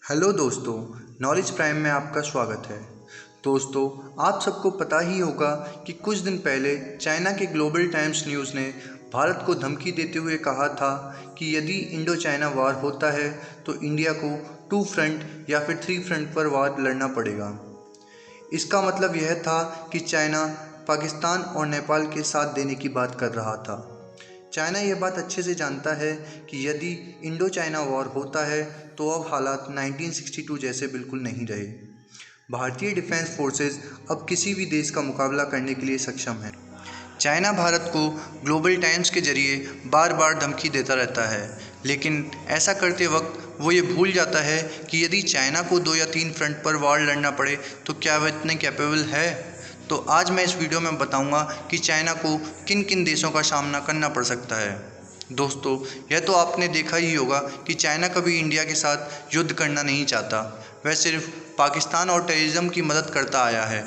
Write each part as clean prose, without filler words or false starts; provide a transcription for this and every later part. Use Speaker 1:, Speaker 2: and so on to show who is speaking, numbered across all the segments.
Speaker 1: Hello दोस्तों, knowledge prime में आपका स्वागत है। दोस्तों, आप सबको पता ही होगा कि कुछ दिन पहले चाइना के ग्लोबल टाइम्स न्यूज़ ने भारत को धमकी देते हुए कहा था कि यदि इंडो चाइना वार होता है तो इंडिया को 2 फ्रंट या फिर 3 फ्रंट पर वार लड़ना पड़ेगा। इसका मतलब यह था कि चाइना पाकिस्तान और नेपाल के साथ देने की बात कर रहा था। चाइना यह बात अच्छे से जानता है कि यदि इंडो चाइना वॉर होता है तो अब हालात 1962 जैसे बिल्कुल नहीं रहे। भारतीय डिफेंस फोर्सेस अब किसी भी देश का मुकाबला करने के लिए सक्षम है। चाइना भारत को ग्लोबल टाइम्स के जरिए बार बार धमकी देता रहता है, लेकिन ऐसा करते वक्त वो ये भूल जाता है कि यदि चाइना को 2 या 3 फ्रंट पर वार लड़ना पड़े तो क्या वह इतने कैपेबल है। तो आज मैं इस वीडियो में बताऊंगा कि चाइना को किन किन देशों का सामना करना पड़ सकता है। दोस्तों, यह तो आपने देखा ही होगा कि चाइना कभी इंडिया के साथ युद्ध करना नहीं चाहता, वह सिर्फ पाकिस्तान और टेररिज्म की मदद करता आया है।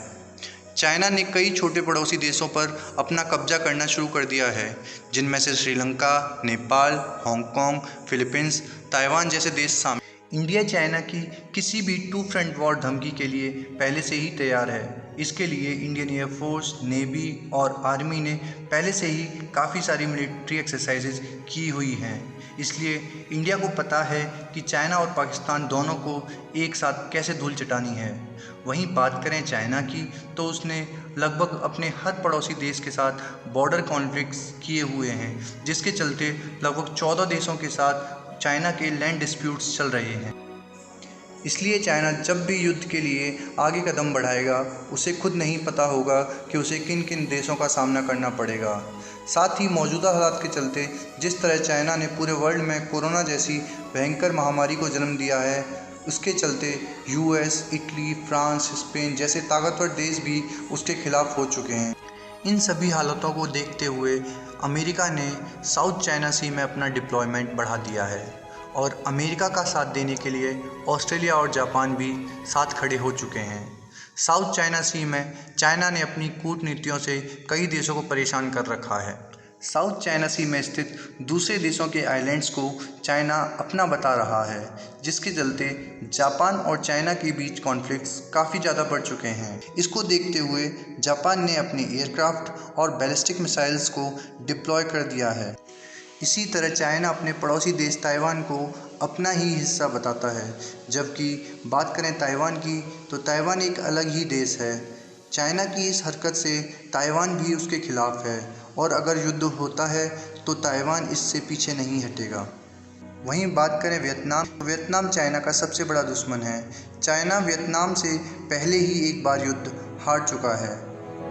Speaker 1: चाइना ने कई छोटे पड़ोसी देशों पर अपना कब्जा करना शुरू कर दिया है, जिनमें से Sri Lanka, Nepal, Hong Kong, Philippines, Taiwan जैसे देश शामिल। इंडिया चाइना की किसी भी 2 फ्रंट वॉर धमकी के लिए पहले से ही तैयार है। इसके लिए इंडियन एयरफोर्स, नेवी और आर्मी ने पहले से ही काफ़ी सारी मिलिट्री एक्सरसाइजेज की हुई हैं। इसलिए इंडिया को पता है कि चाइना और पाकिस्तान दोनों को एक साथ कैसे धूल चटानी है। वहीं बात करें चाइना की, तो उसने लगभग अपने हर पड़ोसी देश के साथ बॉर्डर कॉन्फ्लिक्ट्स किए हुए हैं, जिसके चलते लगभग 14 देशों के साथ चाइना के लैंड डिस्प्यूट्स चल रहे हैं। इसलिए चाइना जब भी युद्ध के लिए आगे कदम बढ़ाएगा, उसे खुद नहीं पता होगा कि उसे किन किन देशों का सामना करना पड़ेगा। साथ ही मौजूदा हालात के चलते जिस तरह चाइना ने पूरे वर्ल्ड में कोरोना जैसी भयंकर महामारी को जन्म दिया है, उसके चलते यूएस, इटली, फ्रांस, स्पेन जैसे ताकतवर देश भी उसके खिलाफ हो चुके हैं। इन सभी हालातों को देखते हुए अमेरिका ने साउथ चाइना सी में अपना डिप्लॉयमेंट बढ़ा दिया है और अमेरिका का साथ देने के लिए ऑस्ट्रेलिया और जापान भी साथ खड़े हो चुके हैं। साउथ चाइना सी में चाइना ने अपनी कूटनीतियों से कई देशों को परेशान कर रखा है। साउथ चाइना सी में स्थित दूसरे देशों के आइलैंड्स को चाइना अपना बता रहा है, जिसके चलते जापान और चाइना के बीच कॉन्फ्लिक्ट्स काफ़ी ज़्यादा बढ़ चुके हैं। इसको देखते हुए जापान ने अपने एयरक्राफ्ट और बैलिस्टिक मिसाइल्स को डिप्लॉय कर दिया है। इसी तरह चाइना अपने पड़ोसी देश ताइवान को अपना ही हिस्सा बताता है। जबकि बात करें ताइवान की, तो ताइवान एक अलग ही देश है। चाइना की इस हरकत से ताइवान भी उसके खिलाफ है और अगर युद्ध होता है तो ताइवान इससे पीछे नहीं हटेगा। वहीं बात करें वियतनाम, तो वियतनाम चाइना का सबसे बड़ा दुश्मन है। चाइना वियतनाम से पहले ही एक बार युद्ध हार चुका है।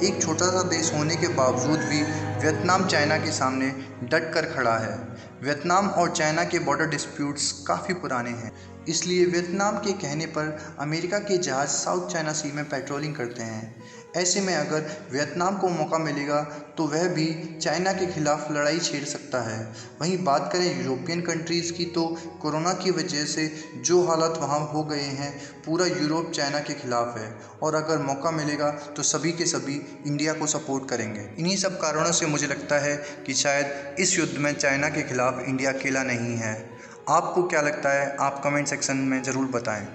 Speaker 1: एक छोटा सा देश होने के बावजूद भी वियतनाम चाइना के सामने डट कर खड़ा है। वियतनाम और चाइना के बॉर्डर डिस्प्यूट्स काफ़ी पुराने हैं, इसलिए वियतनाम के कहने पर अमेरिका के जहाज़ साउथ चाइना सी में पेट्रोलिंग करते हैं। ऐसे में अगर वियतनाम को मौका मिलेगा तो वह भी चाइना के खिलाफ लड़ाई छेड़ सकता है। वहीं बात करें यूरोपियन कंट्रीज़ की, तो कोरोना की वजह से जो हालात वहाँ हो गए हैं, पूरा यूरोप चाइना के खिलाफ है और अगर मौका मिलेगा तो सभी के सभी इंडिया को सपोर्ट करेंगे। इन्हीं सब कारणों से मुझे लगता है कि शायद इस युद्ध में चाइना के खिलाफ इंडिया अकेला नहीं है। आपको क्या लगता है? आप कमेंट सेक्शन में ज़रूर बताएं।